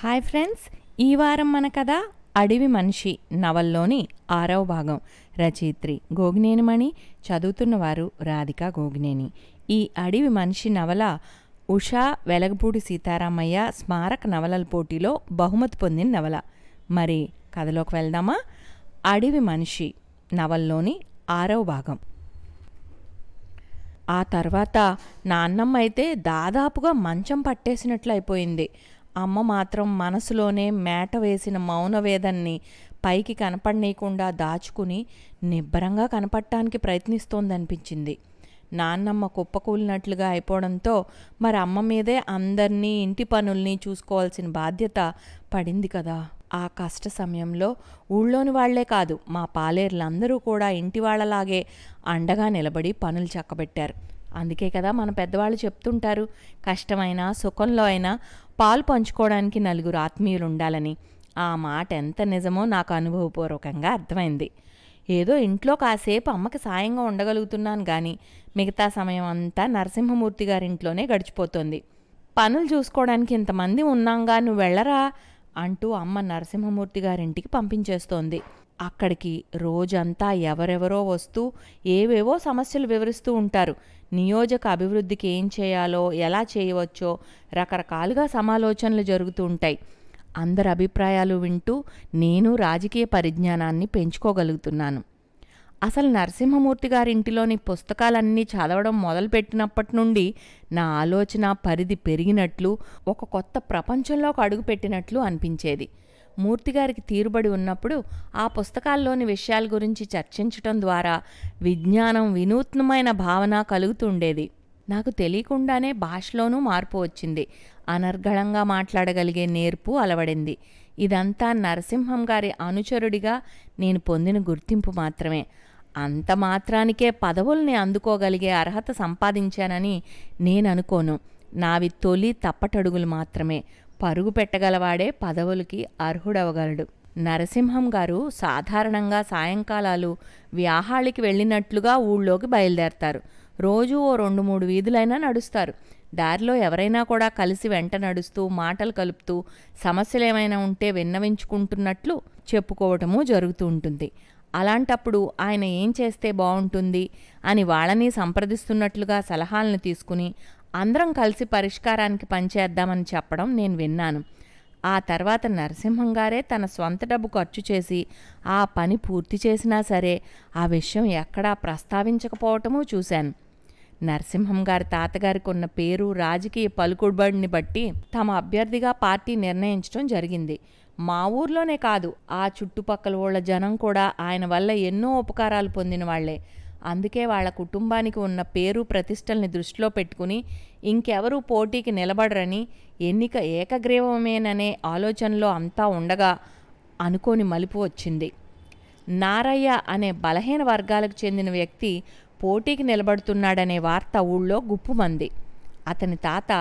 Hi friends, ఈ వారం మన కథ అడవి మనిషి నవల్లోని 6వ భాగం. రచయిత్రి గోగినేని మణి, చదువుతున్నవారు రాధిక గోగినేని. ఈ అడవి మనిషి నవల ఉషా వెలగపూడి సీతారామయ్య స్మారక నవలల పోటీలో బహుమతి పొందిన నవల. మరి కథలోకి వెళ్దామా? అడవి మనిషి నవల్లోని 6వ భాగం. ఆ తర్వాత నాన్నమ్మ అయితే దాదాపుగా మంచం పట్టేసినట్లు అయిపోయింది. అమ్మ మాత్రం మనసులోనే మేట వేసిన మౌనవేదన్ని పైకి కనపడనీయకుండా దాచుకుని నిబ్బరంగా కనపడటానికి ప్రయత్నిస్తోందనిపించింది. నాన్నమ్మ కుప్పకూలినట్లుగా అయిపోవడంతో మరి అమ్మ మీదే అందరినీ ఇంటి పనుల్ని చూసుకోవాల్సిన బాధ్యత పడింది కదా. ఆ కష్ట సమయంలో ఊళ్ళోని వాళ్లే కాదు, మా పాలేర్లందరూ కూడా ఇంటి వాళ్ళలాగే అండగా నిలబడి పనులు చక్కబెట్టారు. అందుకే కదా మన పెద్దవాళ్ళు చెప్తుంటారు, కష్టమైనా సుఖంలో అయినా పాలు పంచుకోవడానికి నలుగురు ఆత్మీయులు ఉండాలని. ఆ మాట ఎంత నిజమో నాకు అనుభవపూర్వకంగా అర్థమైంది. ఏదో ఇంట్లో కాసేపు అమ్మకి సాయంగా ఉండగలుగుతున్నాను కానీ మిగతా సమయం అంతా నరసింహమూర్తి గారింట్లోనే గడిచిపోతుంది. పనులు చూసుకోవడానికి ఇంతమంది ఉన్నాంగా, నువ్వు వెళ్ళరా అంటూ అమ్మ నరసింహమూర్తి గారింటికి పంపించేస్తోంది. అక్కడికి రోజంతా ఎవరెవరో వస్తూ ఏవేవో సమస్యలు వివరిస్తూ ఉంటారు. నియోజక అభివృద్ధికి ఏం చేయాలో, ఎలా చేయవచ్చో రకరకాలుగా సమాలోచనలు జరుగుతూ ఉంటాయి. అందరి అభిప్రాయాలు వింటూ నేను రాజకీయ పరిజ్ఞానాన్ని పెంచుకోగలుగుతున్నాను. అసలు నరసింహమూర్తి గారింటిలోని పుస్తకాలన్నీ చదవడం మొదలుపెట్టినప్పటి నుండి నా ఆలోచన పరిధి పెరిగినట్లు, ఒక కొత్త ప్రపంచంలోకి అడుగుపెట్టినట్లు అనిపించేది. మూర్తిగారికి తీరుబడి ఉన్నప్పుడు ఆ పుస్తకాల్లోని విషయాల గురించి చర్చించటం ద్వారా విజ్ఞానం, వినూత్నమైన భావన కలుగుతుండేది. నాకు తెలియకుండానే భాషలోనూ మార్పు వచ్చింది. అనర్గళంగా మాట్లాడగలిగే నేర్పు అలవడింది. ఇదంతా నరసింహం గారి అనుచరుడిగా నేను పొందిన గుర్తింపు మాత్రమే. అంత మాత్రానికే పదవుల్ని అందుకోగలిగే అర్హత సంపాదించానని నేను అనుకోను. నావి తొలి తప్పటడుగులు మాత్రమే. పరుగు పెట్టగలవాడే పదవులకి అర్హుడవగలడు. నరసింహం గారు సాధారణంగా సాయంకాలాలు వ్యాహాళికి వెళ్ళినట్లుగా ఊళ్ళోకి బయలుదేరతారు. రోజూ ఓ 2-3 వీధులైనా నడుస్తారు. దారిలో ఎవరైనా కూడా కలిసి వెంట నడుస్తూ మాటలు కలుపుతూ సమస్యలేమైనా ఉంటే విన్నవించుకుంటున్నట్లు చెప్పుకోవటము జరుగుతూ ఉంటుంది. అలాంటప్పుడు ఆయన ఏం చేస్తే బాగుంటుంది అని వాళ్ళని సంప్రదిస్తున్నట్లుగా సలహాలను తీసుకుని అందరం కలిసి పరిష్కారానికి పనిచేద్దామని చెప్పడం నేను విన్నాను. ఆ తర్వాత నరసింహం గారే తన స్వంత డబ్బు ఖర్చు చేసి ఆ పని పూర్తి చేసినా సరే ఆ విషయం ఎక్కడా ప్రస్తావించకపోవటమూ చూశాను. నరసింహం గారి తాతగారికి ఉన్న పేరు, రాజకీయ పలుకుబడిని బట్టి తమ అభ్యర్థిగా పార్టీ నిర్ణయించడం జరిగింది. మా ఊర్లోనే కాదు, ఆ చుట్టుపక్కల ఊళ్ళ జనం కూడా ఆయన వల్ల ఎన్నో ఉపకారాలు పొందిన వాళ్లే. అందుకే వాళ్ళ కుటుంబానికి ఉన్న పేరు ప్రతిష్టల్ని దృష్టిలో పెట్టుకుని ఇంకెవరూ పోటీకి నిలబడరని, ఎన్నిక ఏకగ్రీవమేననే ఆలోచనలో అంతా ఉండగా అనుకోని మలుపు వచ్చింది. నారయ్య అనే బలహీన వర్గాలకు చెందిన వ్యక్తి పోటీకి నిలబడుతున్నాడనే వార్త ఊళ్ళో గుప్పుమంది. అతని తాత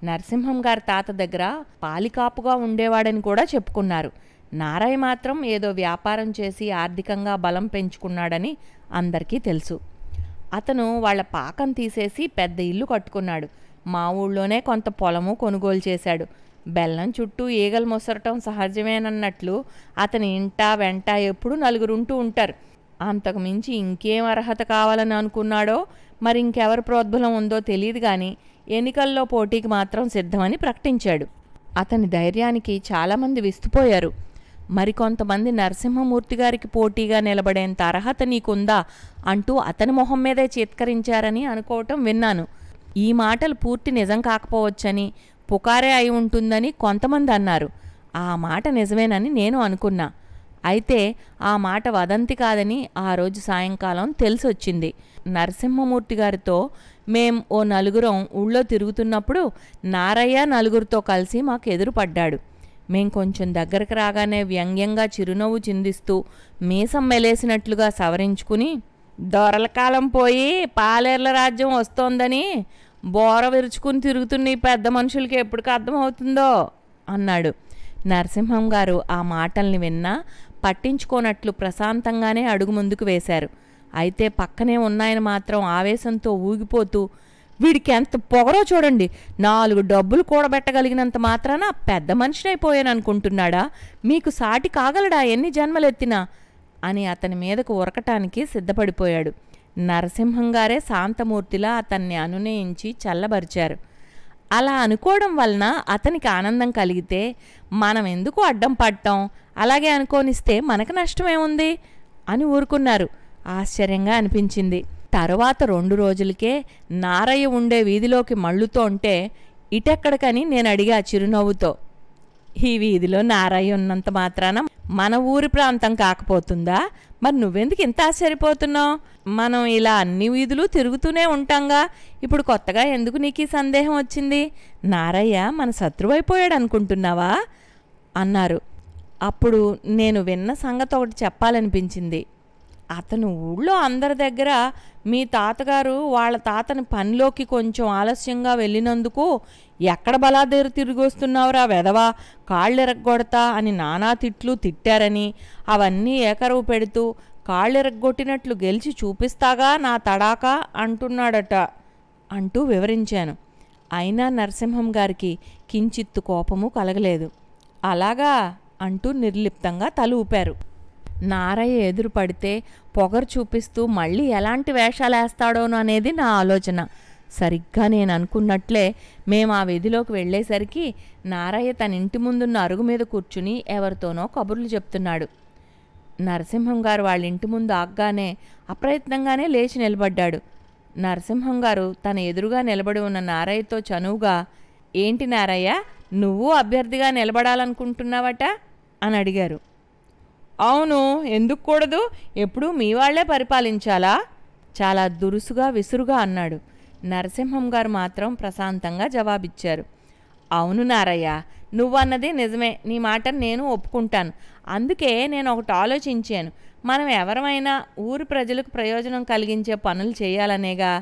నరసింహం గారి తాత దగ్గర పాలికాపుగా ఉండేవాడని కూడా చెప్పుకున్నారు. నారయ్య మాత్రం ఏదో వ్యాపారం చేసి ఆర్థికంగా బలం పెంచుకున్నాడని అందరికీ తెలుసు. అతను వాళ్ల పాకం తీసేసి పెద్ద ఇల్లు కట్టుకున్నాడు. మా ఊళ్ళోనే కొంత పొలము కొనుగోలు చేశాడు. బెల్లం చుట్టూ ఈగలు మొసరటం సహజమేనన్నట్లు అతని ఇంట వెంట ఎప్పుడూ నలుగురుంటూ ఉంటారు. అంతకు మించి ఇంకేం అర్హత కావాలని అనుకున్నాడో, మరి ఇంకెవరి ప్రోద్బలం ఉందో తెలియదు కానీ ఎన్నికల్లో పోటీకి మాత్రం సిద్ధమని ప్రకటించాడు. అతని ధైర్యానికి చాలామంది విస్తుపోయారు. మరికొంతమంది నరసింహమూర్తి గారికి పోటీగా నిలబడేంత అర్హత నీకుందా అంటూ అతని మొహం మీదే చీత్కరించారని అనుకోవటం విన్నాను. ఈ మాటలు పూర్తి నిజం కాకపోవచ్చని, పుకారే అయి ఉంటుందని కొంతమంది అన్నారు. ఆ మాట నిజమేనని నేను అనుకున్నా. అయితే ఆ మాట వదంతి కాదని ఆ రోజు సాయంకాలం తెలిసొచ్చింది. నరసింహమూర్తి గారితో మేం ఓ నలుగురం ఊళ్ళో తిరుగుతున్నప్పుడు నారయ్య నలుగురితో కలిసి మాకు ఎదురుపడ్డాడు. మేం కొంచెం దగ్గరకు రాగానే వ్యంగ్యంగా చిరునవ్వు చిందిస్తూ మీసం మెలేసినట్లుగా సవరించుకుని, దొరల కాలం పోయి పాలేర్ల రాజ్యం వస్తోందని బోర విరుచుకుని తిరుగుతున్న ఈ పెద్ద మనుషులకి ఎప్పటికి అర్థమవుతుందో అన్నాడు. నరసింహం గారు ఆ మాటల్ని విన్నా పట్టించుకోనట్లు ప్రశాంతంగానే అడుగు ముందుకు వేశారు. అయితే పక్కనే ఉన్నాయన మాత్రం ఆవేశంతో ఊగిపోతూ, వీడికి ఎంత పొగరో చూడండి, 4 డబ్బులు కూడబెట్టగలిగినంత మాత్రాన పెద్ద మనిషినైపోయాను అనుకుంటున్నాడా? మీకు సాటి కాగలడా ఎన్ని జన్మలెత్తినా అని అతని మీదకు ఉరకటానికి సిద్ధపడిపోయాడు. నరసింహంగారే శాంతమూర్తిలా అతన్ని అనునయించి చల్లబరిచారు. అలా అనుకోవడం వలన అతనికి ఆనందం కలిగితే మనం ఎందుకు అడ్డం పడటం, అలాగే అనుకోనిస్తే మనకు నష్టమేముంది అని ఊరుకున్నారు. ఆశ్చర్యంగా అనిపించింది. తరువాత 2 రోజులకే నారయ్య ఉండే వీధిలోకి మళ్ళుతోంటే ఇటెక్కడికని నేను అడిగా చిరునవ్వుతో. ఈ వీధిలో నారయ్య ఉన్నంత మాత్రాన మన ఊరి ప్రాంతం కాకపోతుందా? మరి నువ్వెందుకు ఇంత ఆశ్చర్యపోతున్నావు? మనం ఇలా అన్ని వీధులు తిరుగుతూనే ఉంటాంగా, ఇప్పుడు కొత్తగా ఎందుకు నీకు ఈ సందేహం వచ్చింది? నారయ్య మన శత్రువైపోయాడు అనుకుంటున్నావా అన్నారు. అప్పుడు నేను విన్న సంగతి ఒకటి చెప్పాలనిపించింది. అతను ఊళ్ళో అందరి దగ్గర మీ తాతగారు వాళ్ళ తాతని పనిలోకి కొంచెం ఆలస్యంగా వెళ్ళినందుకు ఎక్కడ బలాదేరు తిరిగి వస్తున్నావురా వెధవా, కాళ్ళెరగొడతా అని నానా తిట్లు తిట్టారని, అవన్నీ ఏకరవు పెడుతూ కాళ్ళెరగొట్టినట్లు గెలిచి చూపిస్తాగా నా తడాకా అంటున్నాడట అంటూ వివరించాను. అయినా నరసింహం గారికి కించిత్తు కోపము కలగలేదు. అలాగా అంటూ నిర్లిప్తంగా తల ఊపారు. నారయ్య ఎదురు పడితే పొగరు చూపిస్తూ మళ్ళీ ఎలాంటి వేషాలేస్తాడోనో అనేది నా ఆలోచన. సరిగ్గా నేను అనుకున్నట్లే మేము ఆ వీధిలోకి వెళ్ళేసరికి నారయ్య తన ఇంటి ముందున్న అరుగు మీద కూర్చుని ఎవరితోనో కబుర్లు చెప్తున్నాడు. నరసింహం గారు వాళ్ళ ఇంటి ముందు ఆగ్గానే అప్రయత్నంగానే లేచి నిలబడ్డాడు. నరసింహం గారు తన ఎదురుగా నిలబడి ఉన్న నారయ్యతో చనువుగా, ఏంటి నారయ్య, నువ్వు అభ్యర్థిగా నిలబడాలనుకుంటున్నావట అని అడిగారు. అవును, ఎందుకు కూడదు, ఎప్పుడూ మీ వాళ్లే పరిపాలించాలా? చాలా దురుసుగా విసురుగా అన్నాడు. నరసింహం గారు మాత్రం ప్రశాంతంగా జవాబిచ్చారు. అవును నారయ్య, నువ్వన్నది నిజమే, నీ మాటను నేను ఒప్పుకుంటాను. అందుకే నేను ఒకటి ఆలోచించాను. మనం ఎవరమైనా ఊరి ప్రజలకు ప్రయోజనం కలిగించే పనులు చేయాలనేగా.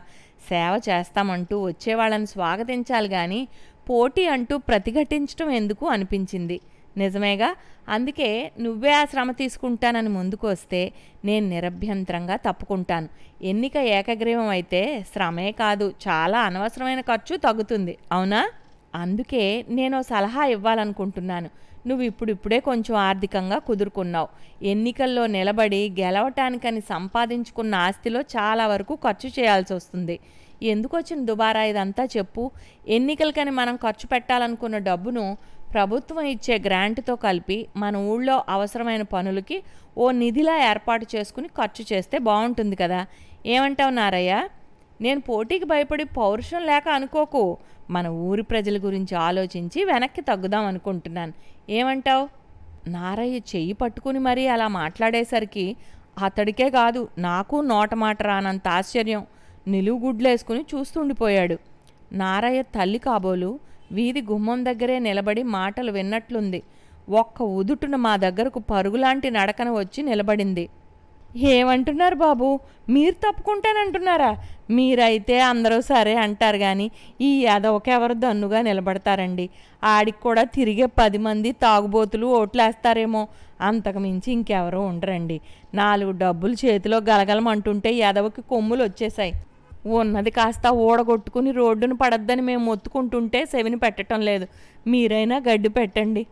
సేవ చేస్తామంటూ వచ్చేవాళ్ళని స్వాగతించాలి కానీ పోటీ అంటూ ప్రతిఘటించడం ఎందుకు అనిపించింది. నిజమేగా, అందుకే నువ్వే ఆ శ్రమ తీసుకుంటానని ముందుకు వస్తే నేను నిరభ్యంతరంగా తప్పుకుంటాను. ఎన్నిక ఏకగ్రీవం అయితే శ్రమే కాదు, చాలా అనవసరమైన ఖర్చు తగ్గుతుంది. అవునా? అందుకే నేను సలహా ఇవ్వాలనుకుంటున్నాను. నువ్వు ఇప్పుడిప్పుడే కొంచెం ఆర్థికంగా కుదురుకున్నావు. ఎన్నికల్లో నిలబడి గెలవటానికని సంపాదించుకున్న ఆస్తిలో చాలా వరకు ఖర్చు చేయాల్సి వస్తుంది. ఎందుకు వచ్చిన దుబారా ఇదంతా చెప్పు. ఎన్నికలకని మనం ఖర్చు పెట్టాలనుకున్న డబ్బును ప్రభుత్వం ఇచ్చే గ్రాంట్తో కలిపి మన ఊళ్ళో అవసరమైన పనులకి ఓ నిధిలా ఏర్పాటు చేసుకుని ఖర్చు చేస్తే బాగుంటుంది కదా. ఏమంటావు నారయ్య? నేను పోటీకి భయపడి పౌరుషం లేక అనుకోకు, మన ఊరి ప్రజల గురించి ఆలోచించి వెనక్కి తగ్గుదాం అనుకుంటున్నాను. ఏమంటావు? నారయ్య చెయ్యి పట్టుకుని మరీ అలా మాట్లాడేసరికి అతడికే కాదు నాకు నోట మాట రానంత ఆశ్చర్యం. నిలువుగుడ్లేసుకుని చూస్తుండిపోయాడు. నారయ్య తల్లి కాబోలు వీధి గుమ్మం దగ్గరే నిలబడి మాటలు విన్నట్లుంది. ఒక్క ఉదుటున మా దగ్గరకు పరుగులాంటి నడకన వచ్చి నిలబడింది. ఏమంటున్నారు బాబు, మీరు తప్పుకుంటానంటున్నారా? మీరైతే అందరూ సరే అంటారు కానీ ఈ యాదవకెవరు దన్నుగా నిలబడతారండి. ఆడికి కూడా తిరిగే 10 మంది తాగుబోతులు ఓట్లేస్తారేమో, అంతకు మించి ఇంకెవరూ ఉండరండి. 4 డబ్బులు చేతిలో గలగలమంటుంటే యాదవకి కొమ్ములు వచ్చేశాయి. ఉన్నది కాస్త ఓడగొట్టుకుని రోడ్డును పడద్దని మేము మొత్తుకుంటుంటే సెవిని పెట్టడం లేదు. మీరైనా గడ్డి పెట్టండి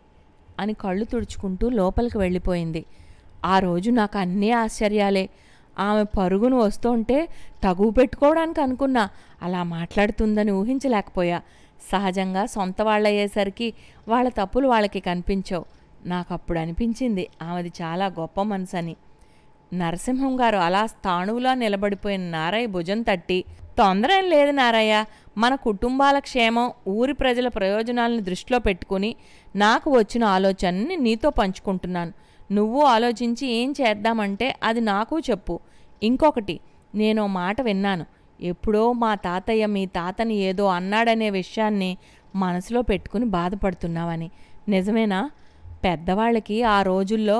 అని కళ్ళు తుడుచుకుంటూ లోపలికి వెళ్ళిపోయింది. ఆ రోజు నాకు అన్నీ ఆశ్చర్యాలే. ఆమె పరుగును వస్తుంటే తగువ పెట్టుకోవడానికి అనుకున్నా, అలా మాట్లాడుతుందని ఊహించలేకపోయా. సహజంగా సొంత వాళ్ళయ్యేసరికి వాళ్ళ తప్పులు వాళ్ళకి కనిపించవు. నాకు అప్పుడు అనిపించింది ఆమెది చాలా గొప్ప మనసని. నరసింహం గారు అలా స్థాణువులా నిలబడిపోయిన నారయ్య భుజం తట్టి, తొందర ఏం లేదు నారయ్య, మన కుటుంబాల క్షేమం, ఊరి ప్రజల ప్రయోజనాలను దృష్టిలో పెట్టుకుని నాకు వచ్చిన ఆలోచనని నీతో పంచుకుంటున్నాను. నువ్వు ఆలోచించి ఏం చేద్దామంటే అది నాకు చెప్పు. ఇంకొకటి, నేను మాట విన్నాను. ఎప్పుడో మా తాతయ్య మీ తాతని ఏదో అన్నాడనే విషయాన్ని మనసులో పెట్టుకుని బాధపడుతున్నావని. నిజమేనా? పెద్దవాళ్ళకి ఆ రోజుల్లో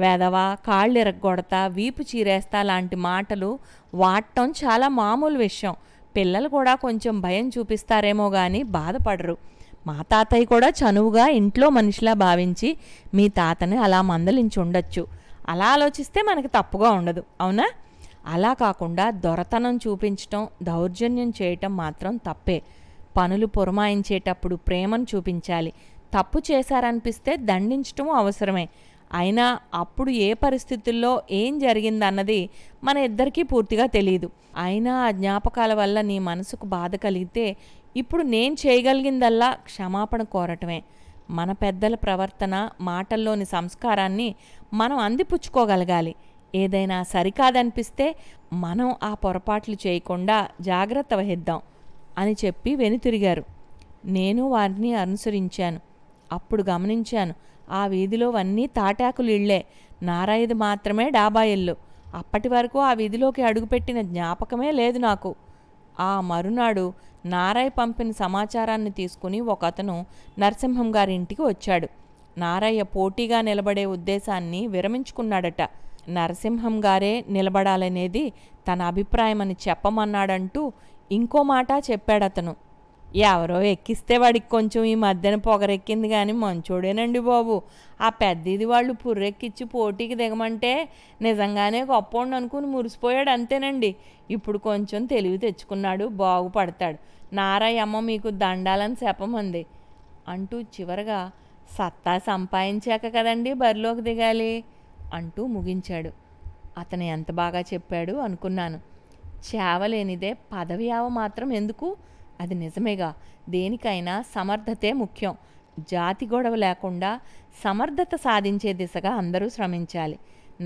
వెధవ, కాళ్ళిరగొడతా, వీపు చీరేస్తా లాంటి మాటలు వాడటం చాలా మామూలు విషయం. పిల్లలు కూడా కొంచెం భయం చూపిస్తారేమో కానీ బాధపడరు. మా తాతయ్య కూడా చనువుగా ఇంట్లో మనిషిలా భావించి మీ తాతని అలా మందలించి ఉండొచ్చు. అలా ఆలోచిస్తే మనకి తప్పుగా ఉండదు. అవునా? అలా కాకుండా దొరతనం చూపించటం, దౌర్జన్యం చేయటం మాత్రం తప్పే. పనులు పురమాయించేటప్పుడు ప్రేమను చూపించాలి. తప్పు చేశారనిపిస్తే దండించటం అవసరమే. అయినా అప్పుడు ఏ పరిస్థితుల్లో ఏం జరిగిందన్నది మన ఇద్దరికీ పూర్తిగా తెలియదు. అయినా ఆ జ్ఞాపకాల వల్ల నీ మనసుకు బాధ కలిగితే ఇప్పుడు నేను చేయగలిగిందల్లా క్షమాపణ కోరటమే. మన పెద్దల ప్రవర్తన, మాటల్లోని సంస్కారాన్ని మనం అందిపుచ్చుకోగలగాలి. ఏదైనా సరికాదనిపిస్తే మనం ఆ పొరపాట్లు చేయకుండా జాగ్రత్త వహిద్దాం అని చెప్పి వెనుతిరిగారు. నేను వారిని అనుసరించాను. అప్పుడు గమనించాను, ఆ వీధిలోవన్నీ తాటాకులు ఇళ్లే, నారాయది మాత్రమే డాబా ఇల్లు. అప్పటి వరకు ఆ వీధిలోకి అడుగుపెట్టిన జ్ఞాపకమే లేదు నాకు. ఆ మరునాడు నారయ్య పంపిన సమాచారాన్ని తీసుకుని ఒకతను నరసింహం గారి ఇంటికి వచ్చాడు. నారయ్య పోటీగా నిలబడే ఉద్దేశాన్ని విరమించుకున్నాడట. నరసింహం గారే నిలబడాలనేది తన అభిప్రాయమని చెప్పమన్నాడంటూ ఇంకో మాట చెప్పాడతను. ఎవరో ఎక్కిస్తే వాడికి కొంచెం ఈ మధ్యన పొగరెక్కింది కానీ మంచోడేనండి బాబు. ఆ పెద్దది వాళ్ళు పుర్రెక్కిచ్చి పోటీకి దిగమంటే నిజంగానే గొప్పోండి అనుకుని మురిసిపోయాడు అంతేనండి. ఇప్పుడు కొంచెం తెలివి తెచ్చుకున్నాడు, బాగుపడతాడు. నారాయమ్మ మీకు దండాలని చెప్పమంది అంటూ చివరగా సత్తా సంపాదించాక కదండి బరిలోకి దిగాలి అంటూ ముగించాడు. అతను ఎంత బాగా చెప్పాడు అనుకున్నాను. చేవలేనిదే పదవియావ మాత్రం ఎందుకు? అది నిజమేగా. దేనికైనా సమర్థతే ముఖ్యం. జాతి గొడవ లేకుండా సమర్థత సాధించే దిశగా అందరూ శ్రమించాలి.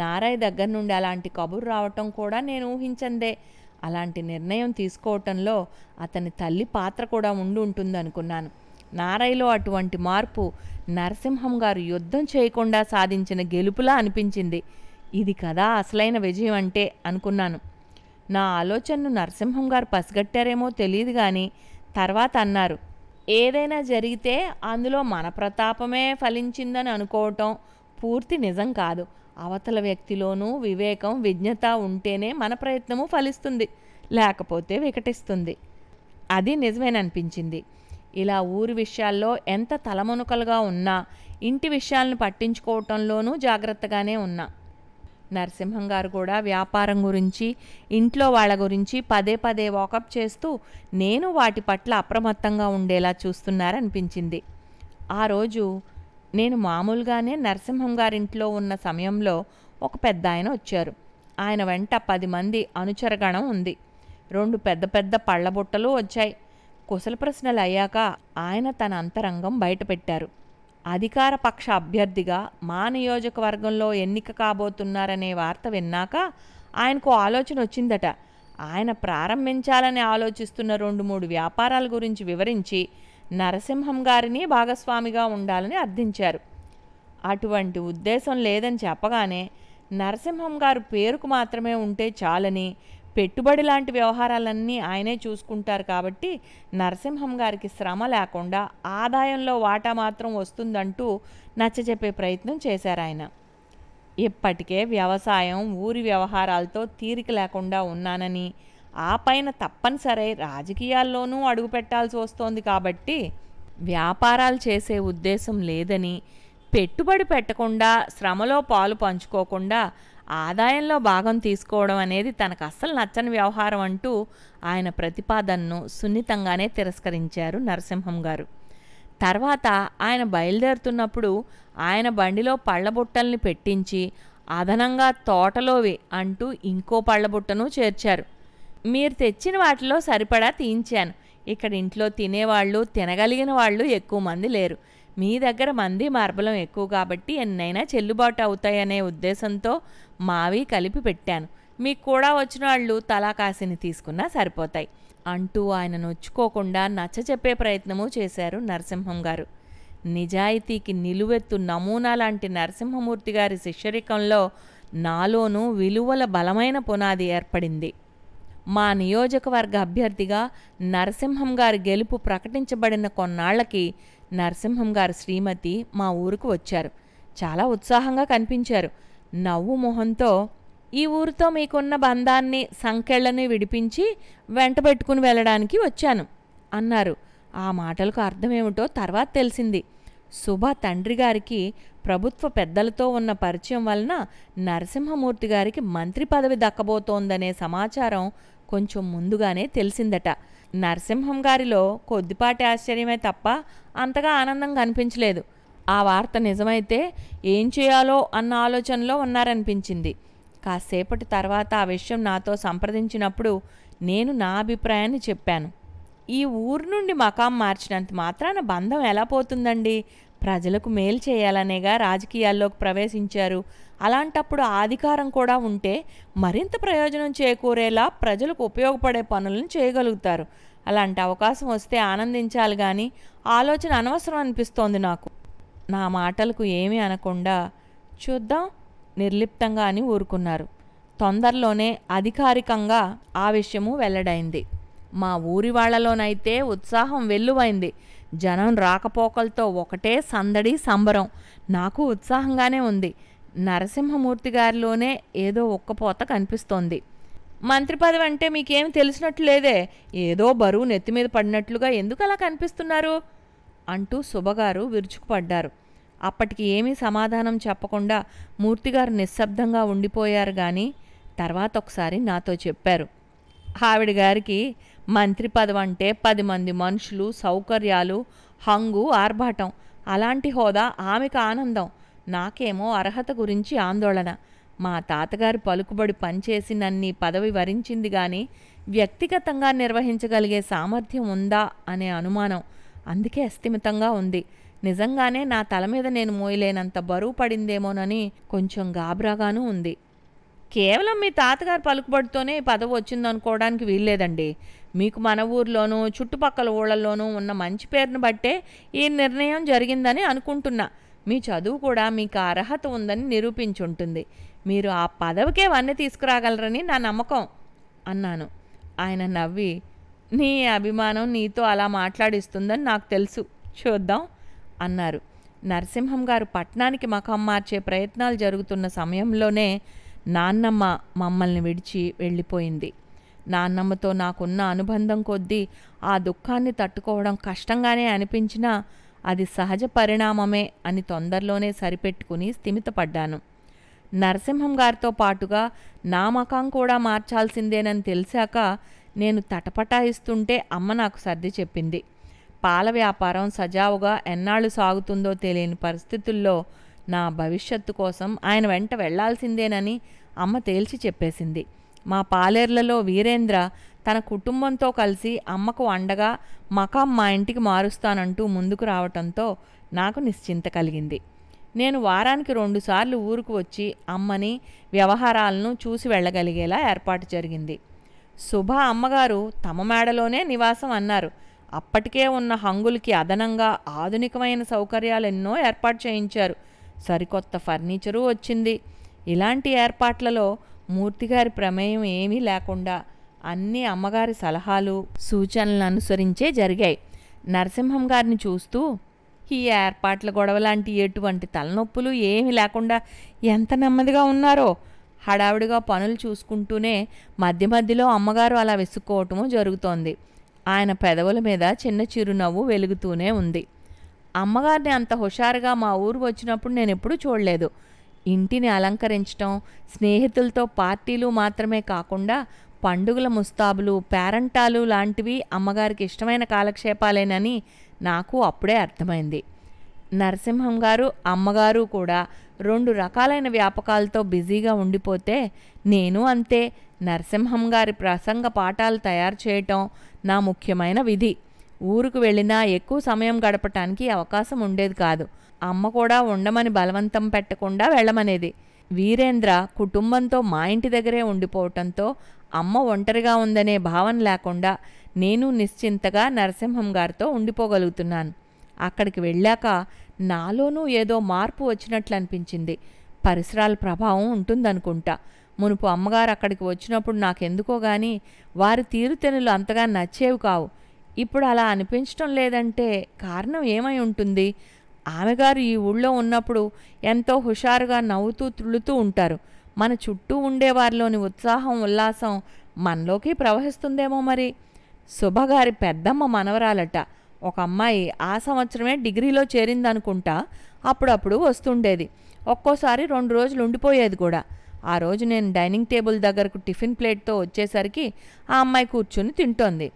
నారాయణ దగ్గర నుండి అలాంటి కబురు రావటం కూడా నేను ఊహించందే. అలాంటి నిర్ణయం తీసుకోవటంలో అతని తల్లి పాత్ర కూడా ఉంటుందనుకున్నాను. నారాయణలో అటువంటి మార్పు నరసింహం గారు యుద్ధం చేయకుండా సాధించిన గెలుపులా అనిపించింది. ఇది కదా అసలైన విజయం అంటే అనుకున్నాను. నా ఆలోచనను నరసింహం గారు పసిగట్టారేమో తెలియదు కానీ తర్వాత అన్నారు, ఏదైనా జరిగితే అందులో మన ప్రతాపమే ఫలించిందని అనుకోవటం పూర్తి నిజం కాదు. అవతల వ్యక్తిలోనూ వివేకం, విజ్ఞత ఉంటేనే మన ప్రయత్నము ఫలిస్తుంది, లేకపోతే వికటిస్తుంది. అది నిజమేననిపించింది. ఇలా ఊరి విషయాల్లో ఎంత తలమునకలుగా ఉన్నా ఇంటి విషయాలను పట్టించుకోవటంలోనూ జాగ్రత్తగానే ఉన్నా. నరసింహం గారు కూడా వ్యాపారం గురించి, ఇంట్లో వాళ్ళ గురించి పదే పదే వాకప్ చేస్తూ నేను వాటి పట్ల అప్రమత్తంగా ఉండేలా చూస్తున్నారనిపించింది. ఆ రోజు నేను మామూలుగానే నరసింహం గారింట్లో ఉన్న సమయంలో ఒక పెద్ద ఆయన వచ్చారు. ఆయన వెంట 10 మంది అనుచరగణం ఉంది. 2 పెద్ద పెద్ద పళ్ళబుట్టలు వచ్చాయి. కుశల ప్రశ్నలు అయ్యాక ఆయన తన అంతరంగం బయటపెట్టారు. అధికార పక్ష అభ్యర్థిగా మా నియోజకవర్గంలో ఎన్నిక కాబోతున్నారనే వార్త విన్నాక ఆయనకు ఆలోచన వచ్చిందట. ఆయన ప్రారంభించాలని ఆలోచిస్తున్న 2-3 వ్యాపారాల గురించి వివరించి నరసింహం గారిని భాగస్వామిగా ఉండాలని అర్థించారు. అటువంటి ఉద్దేశం లేదని చెప్పగానే నరసింహం గారు పేరుకు మాత్రమే ఉంటే చాలని, పెట్టుబడి లాంటి వ్యవహారాలన్నీ ఆయనే చూసుకుంటారు కాబట్టి నరసింహం గారికి శ్రమ లేకుండా ఆదాయంలో వాటా మాత్రం వస్తుందంటూ నచ్చజెప్పే ప్రయత్నం చేశారు ఆయన. ఇప్పటికే వ్యవసాయం, ఊరి వ్యవహారాలతో తీరిక లేకుండా ఉన్నానని, ఆ పైన తప్పనిసరి రాజకీయాల్లోనూ అడుగుపెట్టాల్సి వస్తోంది కాబట్టి వ్యాపారాలు చేసే ఉద్దేశం లేదని, పెట్టుబడి పెట్టకుండా శ్రమలో పాలు పంచుకోకుండా ఆదాయంలో భాగం తీసుకోవడం అనేది తనకు అస్సలు నచ్చని వ్యవహారం అంటూ ఆయన ప్రతిపాదనను సున్నితంగానే తిరస్కరించారు నరసింహం గారు. తర్వాత ఆయన బయలుదేరుతున్నప్పుడు ఆయన బండిలో పళ్ళబుట్టల్ని పెట్టించి అదనంగా తోటలోవి అంటూ ఇంకో పళ్ళబుట్టను చేర్చారు. మీరు తెచ్చిన వాటిలో సరిపడా తీయించాను. ఇక్కడ ఇంట్లో తినేవాళ్ళు, తినగలిగిన వాళ్ళు ఎక్కువ మంది లేరు. మీ దగ్గర మంది మార్బలం ఎక్కువ కాబట్టి ఎన్నైనా చెల్లుబాటు అవుతాయనే ఉద్దేశంతో మావి కలిపి పెట్టాను. మీకు కూడా వచ్చిన వాళ్ళు తలా కాసిని తీసుకున్నా సరిపోతాయి అంటూ ఆయన నొచ్చుకోకుండా నచ్చచెప్పే ప్రయత్నము చేశారు నరసింహం గారు. నిజాయితీకి నిలువెత్తు నమూనా లాంటి నరసింహమూర్తి గారి శిష్యరికంలో నాలోనూ విలువల బలమైన పునాది ఏర్పడింది. మా నియోజకవర్గ అభ్యర్థిగా నరసింహం గారి గెలుపు ప్రకటించబడిన కొన్నాళ్లకి నరసింహం గారి శ్రీమతి మా ఊరుకు వచ్చారు. చాలా ఉత్సాహంగా కనిపించారు. నవ్వు మొహంతో, ఈ ఊరితో మీకున్న బంధాన్ని, సంకెళ్లని విడిపించి వెంటబెట్టుకుని వెళ్ళడానికి వచ్చాను అన్నారు. ఆ మాటలకు అర్థమేమిటో తర్వాత తెలిసింది. శుభ తండ్రి గారికి ప్రభుత్వ పెద్దలతో ఉన్న పరిచయం వలన నరసింహమూర్తి గారికి మంత్రి పదవి దక్కబోతోందనే సమాచారం కొంచెం ముందుగానే తెలిసిందట. నరసింహం గారిలో కొద్దిపాటి ఆశ్చర్యమే తప్ప అంతగా ఆనందం కనిపించలేదు. ఆ వార్త నిజమైతే ఏం చేయాలో అన్న ఆలోచనలో ఉన్నారనిపించింది. కాసేపటి తర్వాత ఆ విషయం నాతో సంప్రదించినప్పుడు నేను నా అభిప్రాయాన్ని చెప్పాను. ఈ ఊరు నుండి మకాం మార్చినంత మాత్రాన బంధం ఎలా పోతుందండి? ప్రజలకు మేలు చేయాలనేగా రాజకీయాల్లోకి ప్రవేశించారు. అలాంటప్పుడు అధికారం కూడా ఉంటే మరింత ప్రయోజనం చేకూరేలా ప్రజలకు ఉపయోగపడే పనులను చేయగలుగుతారు. అలాంటి అవకాశం వస్తే ఆనందించాలి కానీ ఆలోచన అనవసరం అనిపిస్తోంది నాకు. నా మాటలకు ఏమీ అనకుండా చూద్దాం నిర్లిప్తంగా అని ఊరుకున్నారు. తొందరలోనే అధికారికంగా ఆ విషయము వెల్లడైంది. మా ఊరి వాళ్లలోనైతే ఉత్సాహం వెల్లువైంది. జనం రాకపోకలతో ఒకటే సందడి సంబరం. నాకు ఉత్సాహంగానే ఉంది. నరసింహమూర్తి గారిలోనే ఏదో ఒక్కపోత కనిపిస్తోంది. మంత్రి పదవి అంటే మీకేం తెలిసినట్లు లేదే, ఏదో బరువు నెత్తిమీద పడినట్లుగా ఎందుకు అలా కనిపిస్తున్నారు అంటూ శుభగారు విరుచుకుపడ్డారు. అప్పటికి ఏమీ సమాధానం చెప్పకుండా మూర్తిగారు నిశ్శబ్దంగా ఉండిపోయారు. కానీ తర్వాత ఒకసారి నాతో చెప్పారు. ఆవిడ గారికి మంత్రి పదవి అంటే 10 మంది మనుషులు, సౌకర్యాలు, హంగు, ఆర్భాటం. అలాంటి హోదా ఆమెకు ఆనందం. నాకేమో అర్హత గురించి ఆందోళన. మా తాతగారి పలుకుబడి పనిచేసి నన్ని పదవి వరించింది కానీ వ్యక్తిగతంగా నిర్వహించగలిగే సామర్థ్యం ఉందా అనే అనుమానం. అందుకే అస్థిమితంగా ఉంది. నిజంగానే నా తల మీద నేను మోయలేనంత బరువు పడిందేమోనని కొంచెం గాబరాగానూ ఉంది. కేవలం మీ తాతగారి పలుకుబడితోనే పదవి వచ్చిందనుకోవడానికి వీల్లేదండి. మీకు మన ఊర్లోనూ చుట్టుపక్కల ఊళ్ళల్లోనూ ఉన్న మంచి పేరును బట్టే ఈ నిర్ణయం జరిగిందని అనుకుంటున్నా. మీ చదువు కూడా మీకు అర్హత ఉందని నిరూపించుంటుంది. మీరు ఆ పదవికే వన్నె తీసుకురాగలరని నా నమ్మకం అన్నాను. ఆయన నవ్వి, నీ అభిమానం నీతో అలా మాట్లాడిస్తుందని నాకు తెలుసు, చూద్దాం అన్నారు. నరసింహం గారు పట్నానికి మకాం మార్చే ప్రయత్నాలు జరుగుతున్న సమయంలోనే నాన్నమ్మ మమ్మల్ని విడిచి వెళ్ళిపోయింది. నాన్నమ్మతో నాకున్న అనుబంధం కొద్దీ ఆ దుఃఖాన్ని తట్టుకోవడం కష్టంగానే అనిపించినా అది సహజ పరిణామమే అని తొందరలోనే సరిపెట్టుకుని స్థిమితపడ్డాను. నరసింహం గారితో పాటుగా నా మకాం కూడా మార్చాల్సిందేనని తెలిసాక నేను తటపటాయిస్తుంటే అమ్మ నాకు సర్ది చెప్పింది. పాల వ్యాపారం సజావుగా ఎన్నాళ్ళు సాగుతుందో తెలియని పరిస్థితుల్లో నా భవిష్యత్తు కోసం ఆయన వెంట వెళ్లాల్సిందేనని అమ్మ తేల్చి చెప్పేసింది. మా పాలేర్లలో వీరేంద్ర తన కుటుంబంతో కలిసి అమ్మకు అండగా మకాం మా ఇంటికి మారుస్తానంటూ ముందుకు రావటంతో నాకు నిశ్చింత కలిగింది. నేను వారానికి 2 సార్లు ఊరుకు వచ్చి అమ్మని, వ్యవహారాలను చూసి వెళ్ళగలిగేలా ఏర్పాటు జరిగింది. శుభ అమ్మగారు తమ మేడలోనే నివాసం అన్నారు. అప్పటికే ఉన్న హంగులకి అదనంగా ఆధునికమైన సౌకర్యాలు ఎన్నో ఏర్పాటు చేయించారు. సరికొత్త ఫర్నిచరు వచ్చింది. ఇలాంటి ఏర్పాట్లలో మూర్తిగారి ప్రమేయం ఏమీ లేకుండా అన్నీ అమ్మగారి సలహాలు, సూచనలను అనుసరించే జరిగాయి. నరసింహం గారిని చూస్తూ, ఈ ఏర్పాట్ల గొడవలాంటి ఎటువంటి తలనొప్పులు ఏమీ లేకుండా ఎంత నెమ్మదిగా ఉన్నారో. హడావుడిగా పనులు చూసుకుంటూనే మధ్య మధ్యలో అమ్మగారు అలా విసుక్కోవటము జరుగుతోంది. ఆయన పెదవుల మీద చిన్న చిరునవ్వు వెలుగుతూనే ఉంది. అమ్మగారిని అంత హుషారుగా మా ఊరు వచ్చినప్పుడు నేను ఎప్పుడూ చూడలేదు. ఇంటిని అలంకరించటం, స్నేహితులతో పార్టీలు మాత్రమే కాకుండా పండుగల ముస్తాబులు, పేరంటాలు లాంటివి అమ్మగారికి ఇష్టమైన కాలక్షేపాలేనని నాకు అప్పుడే అర్థమైంది. నరసింహం గారు, అమ్మగారు కూడా 2 రకాలైన వ్యాపకాలతో బిజీగా ఉండిపోతే నేను అంతే. నరసింహం గారి ప్రసంగ పాఠాలు తయారు చేయటం నా ముఖ్యమైన విధి. ఊరుకు వెళ్ళినా ఎక్కువ సమయం గడపటానికి అవకాశం ఉండేది కాదు. అమ్మ కూడా ఉండమని బలవంతం పెట్టకుండా వెళ్ళమనేది. వీరేంద్ర కుటుంబంతో మా ఇంటి దగ్గరే ఉండిపోవటంతో అమ్మ ఒంటరిగా ఉందనే భావన లేకుండా నేను నిశ్చింతగా నరసింహం గారితో ఉండిపోగలుగుతున్నాను. అక్కడికి వెళ్ళాక నాలోనూ ఏదో మార్పు వచ్చినట్లు అనిపించింది. పరిసరాల ప్రభావం ఉంటుందనుకుంటా. మునుపు అమ్మగారు అక్కడికి వచ్చినప్పుడు నాకెందుకో గాని వారి తీరుతెనులు అంతగా నచ్చేవి కావు. ఇప్పుడు అలా అనిపించటం లేదంటే కారణం ఏమై ఉంటుంది? ఆమెగారు ఈ ఊళ్ళో ఉన్నప్పుడు ఎంతో హుషారుగా నవ్వుతూ తుళ్ళుతూ ఉంటారు. మన చుట్టూ ఉండేవారిలోని ఉత్సాహం, ఉల్లాసం మనలోకి ప్రవహిస్తుందేమో మరి. శుభగారి పెద్దమ్మ మనవరాలట. ఒక అమ్మాయి ఆ సంవత్సరమే డిగ్రీలో చేరిందనుకుంటా. అప్పుడప్పుడు వస్తుండేది. ఒక్కోసారి 2 రోజులు ఉండిపోయేది కూడా. ఆ రోజు నేను డైనింగ్ టేబుల్ దగ్గరకు టిఫిన్ ప్లేట్తో వచ్చేసరికి ఆ అమ్మాయి కూర్చుని తింటోంది.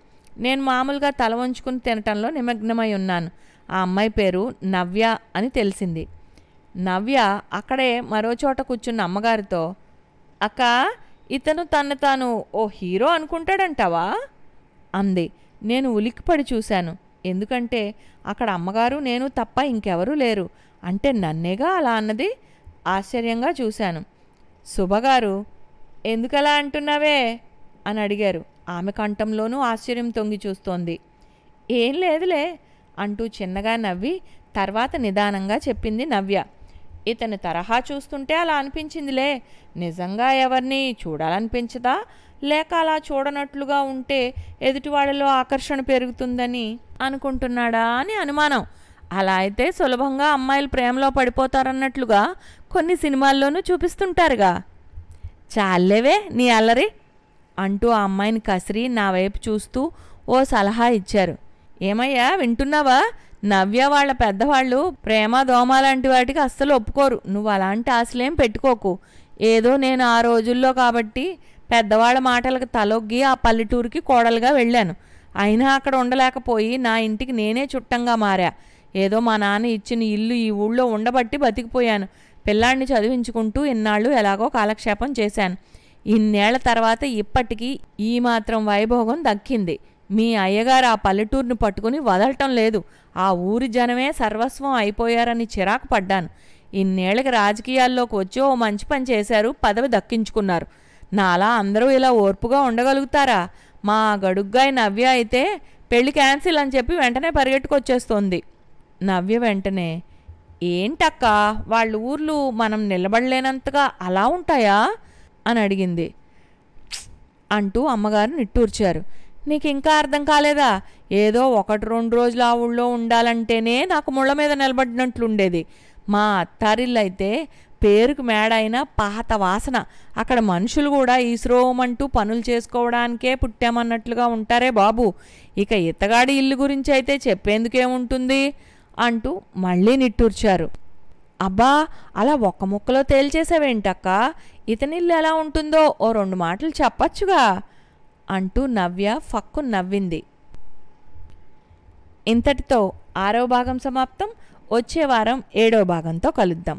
నేను మామూలుగా తల వంచుకుని తినటంలో నిమగ్నమై ఉన్నాను. ఆ అమ్మాయి పేరు నవ్య అని తెలిసింది. నవ్య అక్కడే మరో చోట కూర్చున్న అమ్మగారితో, అక్క, ఇతను తను తాను ఓ హీరో అనుకుంటాడంటావా అంది. నేను ఉలిక్కిపడి చూశాను. ఎందుకంటే అక్కడ అమ్మగారు నేను తప్ప ఇంకెవరూ లేరు. అంటే నన్నేగా అలా అన్నది? ఆశ్చర్యంగా చూశాను. శుభగారు, ఎందుకలా అంటున్నావే అని అడిగారు. ఆమె కంఠంలోనూ ఆశ్చర్యం తొంగి చూస్తోంది. ఏం లేదులే అంటూ చిన్నగా నవ్వి తర్వాత నిదానంగా చెప్పింది నవ్య. ఇతని తరహా చూస్తుంటే అలా అనిపించిందిలే. నిజంగా ఎవరిని చూడాలనిపించదా, లేక అలా చూడనట్లుగా ఉంటే ఎదుటివాళ్ళలో ఆకర్షణ పెరుగుతుందని అనుకుంటున్నాడా అని అనుమానం. అలా అయితే సులభంగా అమ్మాయిలు ప్రేమలో పడిపోతారన్నట్లుగా కొన్ని సినిమాల్లోనూ చూపిస్తుంటారుగా. చాలేవే నీ అల్లరి అంటూ ఆ అమ్మాయిని కసిరి నా వైపు చూస్తూ ఓ సలహా ఇచ్చారు. ఏమయ్యా, వింటున్నావా? నవ్య వాళ్ళ పెద్దవాళ్ళు ప్రేమ దోమ లాంటి వాటికి అస్సలు ఒప్పుకోరు. నువ్వు అలాంటి ఆశలేం పెట్టుకోకు. ఏదో నేను ఆ రోజుల్లో కాబట్టి పెద్దవాళ్ళ మాటలకు తలొగ్గి ఆ పల్లెటూరుకి కోడలుగా వెళ్ళాను. అయినా అక్కడ ఉండలేకపోయి నా ఇంటికి నేనే చుట్టంగా మారా. ఏదో మా నాన్న ఇచ్చిన ఇల్లు ఈ ఊళ్ళో ఉండబట్టి బతికిపోయాను. పిల్లాడిని చదివించుకుంటూ ఇన్నాళ్ళు ఎలాగో కాలక్షేపం చేశాను. ఇన్నేళ్ల తర్వాత ఇప్పటికీ ఈ మాత్రం వైభోగం దక్కింది. మీ అయ్యగారు ఆ పల్లెటూరుని పట్టుకుని వదలటం లేదు. ఆ ఊరి జనమే సర్వస్వం అయిపోయారని చిరాకు పడ్డాను. ఇన్నేళ్ళకి రాజకీయాల్లోకి వచ్చి ఓ మంచి పని చేశారు, పదవి దక్కించుకున్నారు. నాలా అందరూ ఇలా ఓర్పుగా ఉండగలుగుతారా? మా గడుగ్గాయి నవ్య అయితే పెళ్లి క్యాన్సిల్ అని చెప్పి వెంటనే పరిగెట్టుకొచ్చేస్తోంది. నవ్య వెంటనే, ఏంటక్క, వాళ్ళ ఊర్లు మనం నిలబడలేనంతగా అలా ఉంటాయా అని అడిగింది. అంటూ అమ్మగారు నిట్టూర్చారు. నీకు ఇంకా అర్థం కాలేదా? ఏదో 1-2 రోజులు ఆ ఊళ్ళో ఉండాలంటేనే నాకు ముళ్ళ మీద నిలబడినట్లుండేది. మా అత్తారిల్లైతే పేరుకు మేడైనా పాత వాసన. అక్కడ మనుషులు కూడా ఈశ్రోమంటూ పనులు చేసుకోవడానికే పుట్టామన్నట్లుగా ఉంటారే బాబు. ఇక ఇతగాడి ఇల్లు గురించి అయితే చెప్పేందుకేముంటుంది అంటూ మళ్ళీ నిట్టూర్చారు. అబ్బా, అలా ఒక్క ముక్కలో తేల్చేసావేంటక్క? ఇతనిల్లు ఎలా ఉంటుందో ఓ 2 మాటలు చెప్పచ్చుగా అంటూ నవ్య ఫక్కు నవ్వింది. ఇంతటితో 6వ భాగం సమాప్తం. వచ్చే వారం 7వ భాగంతో కలుద్దాం.